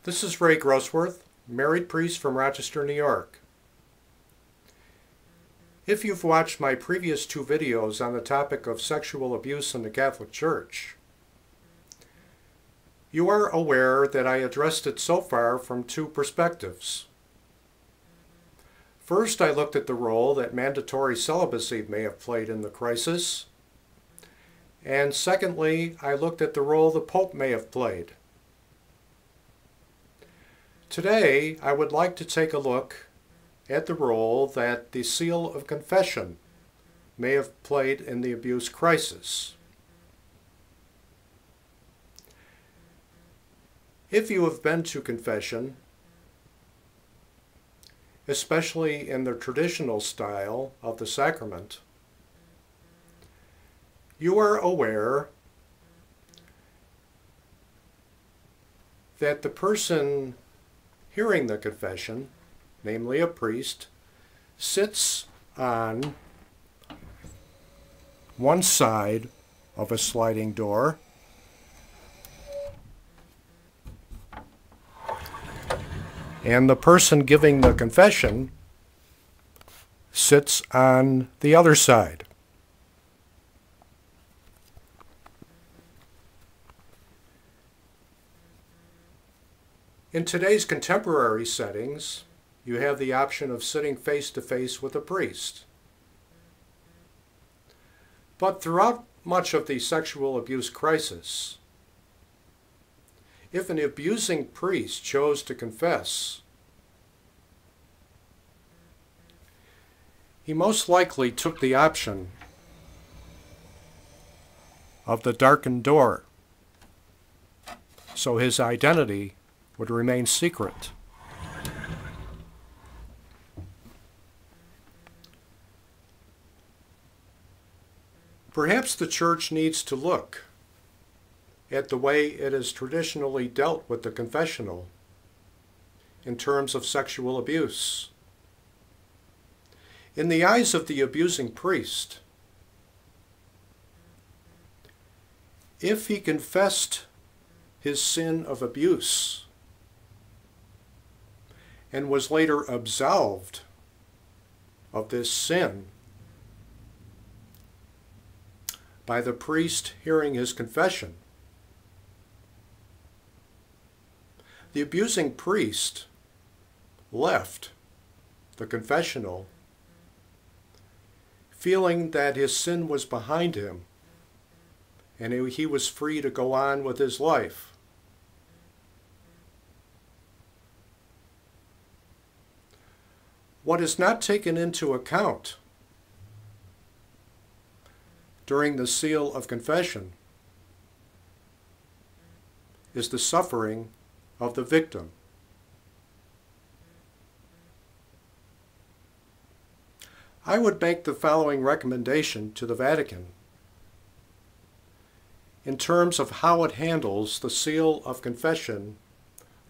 This is Ray Grosswirth, married priest from Rochester, New York. If you've watched my previous two videos on the topic of sexual abuse in the Catholic Church, you are aware that I addressed it so far from two perspectives. First, I looked at the role that mandatory celibacy may have played in the crisis, and secondly, I looked at the role the Pope may have played. Today, I would like to take a look at the role that the seal of confession may have played in the abuse crisis. If you have been to confession, especially in the traditional style of the sacrament, you are aware that the person hearing the confession, namely a priest, sits on one side of a sliding door and the person giving the confession sits on the other side. In today's contemporary settings, you have the option of sitting face to face with a priest. But throughout much of the sexual abuse crisis, if an abusing priest chose to confess, he most likely took the option of the darkened door, so his identity would remain secret. Perhaps the Church needs to look at the way it has traditionally dealt with the confessional in terms of sexual abuse. In the eyes of the abusing priest, if he confessed his sin of abuse and was later absolved of this sin by the priest hearing his confession, the abusing priest left the confessional feeling that his sin was behind him and he was free to go on with his life. What is not taken into account during the seal of confession is the suffering of the victim. I would make the following recommendation to the Vatican in terms of how it handles the seal of confession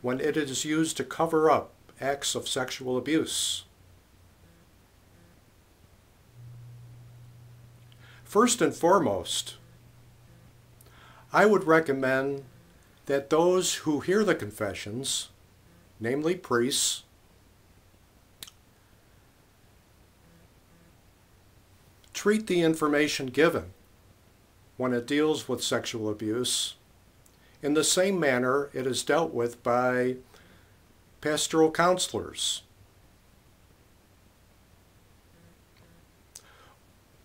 when it is used to cover up acts of sexual abuse. First and foremost, I would recommend that those who hear the confessions, namely priests, treat the information given when it deals with sexual abuse in the same manner it is dealt with by pastoral counselors.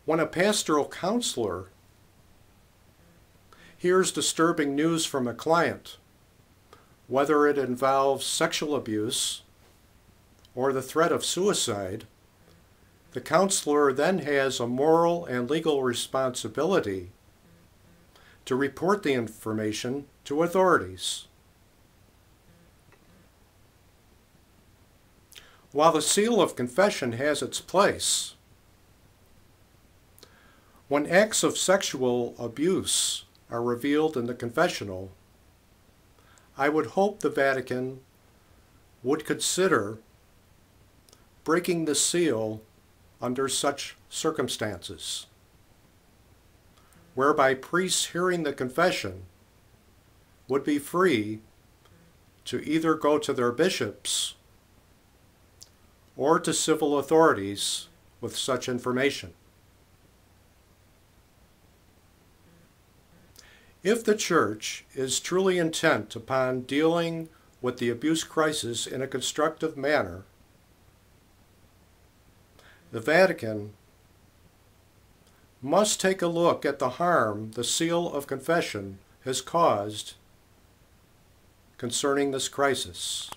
When a pastoral counselor hears disturbing news from a client, whether it involves sexual abuse or the threat of suicide, the counselor then has a moral and legal responsibility to report the information to authorities. While the seal of confession has its place, when acts of sexual abuse are revealed in the confessional, I would hope the Vatican would consider breaking the seal under such circumstances, whereby priests hearing the confession would be free to either go to their bishops or to civil authorities with such information. If the Church is truly intent upon dealing with the abuse crisis in a constructive manner, the Vatican must take a look at the harm the seal of confession has caused concerning this crisis.